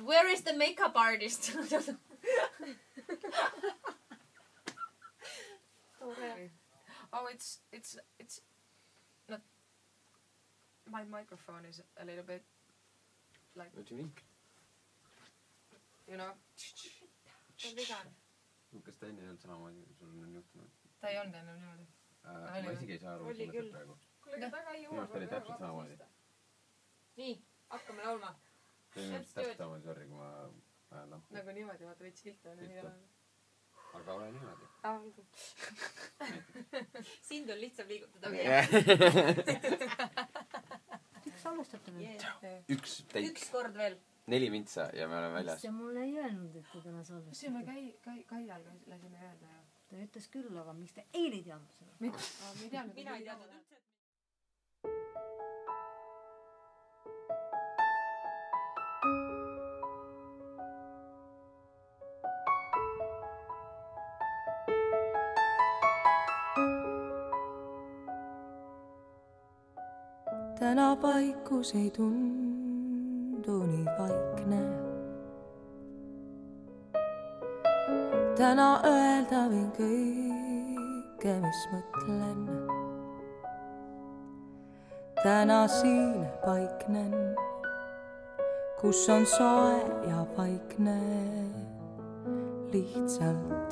Where is the makeup artist? Oh, it's not. My microphone is a little bit like. What do you mean? You know. Kas ta enne ei olnud samamoodi, sul on juhtunud? Ta ei olnud ennem niimoodi. Ma isegi ei saa aru, mis sa mõtled praegu. Kuule, taga ei Minu arust oli täpselt samamoodi. Nii, hakkame laulma. See on täpselt samamoodi, sorry, kui ma ajan lampu. Nagu niimoodi, vaata võits viltu on ja Aga ole niimoodi. Sind on lihtsam liigutada. Üks alustate veel? Üks teik. Üks kord veel. 4 mintsa ja me oleme väljas. Ja mulle ei öelnud, et te täna salvestate. Siin me Kaidal lasime öelda ja. Ta ütles küll, aga miks te eile ei teadnud seda? Miks? Mina ei teadnud üldse. Täna paikus ei tundu nii vaikne. Täna öelda võin kõike, mis mõtlen. Täna siin paiknen, kus on soe ja vaikne lihtsalt.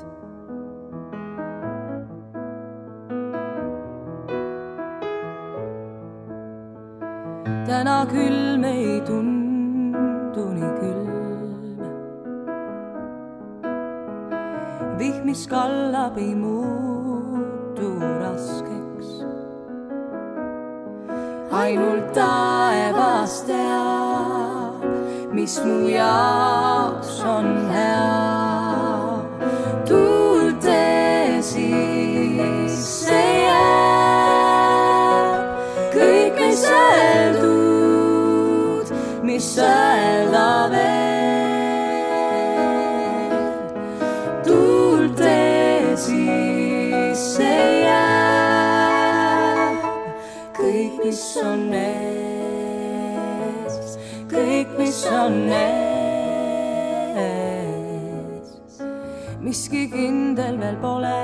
Täna külm ei tundu nii külm. Vihm, mis kallab, ei muutu raskeks. Ainult taevas teab, mis mu jaoks on hea. Tuulte sisse jääb kõik, mis öeldud, mis öelda veel. Tuulte sisse jääb kõik, mis on ees, kõik, mis on ees. Miski kindel veel pole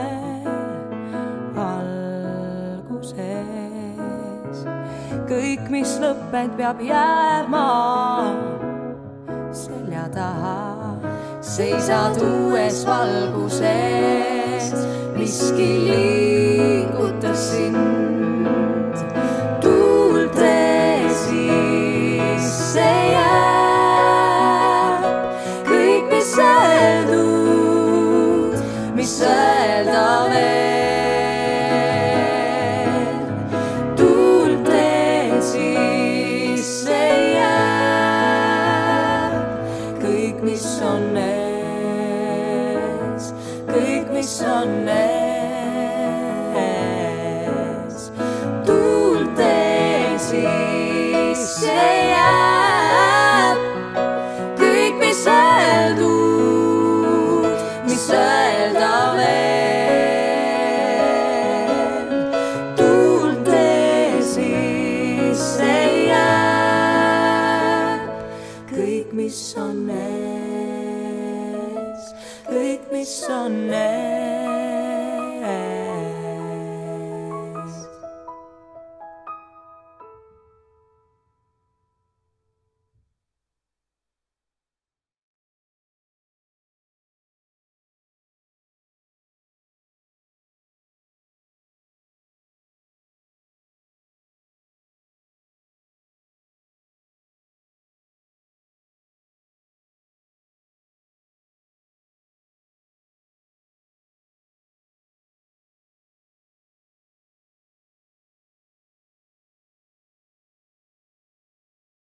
alguses. Kõik, mis lõpped, peab jääma selja taha. Seisad uues valguses, miski liigutas sind. Tuulte sisse jääb kõik, mis öeldud, mis öelda veel. Tuulte sisse jääb kõik, mis on ees, kõik, mis on ees. Tuulte sisse jääb kõik, mis öeldud, mis öelda veel. Tuulte sisse jääb kõik, mis on ees, kõik, mis on ees.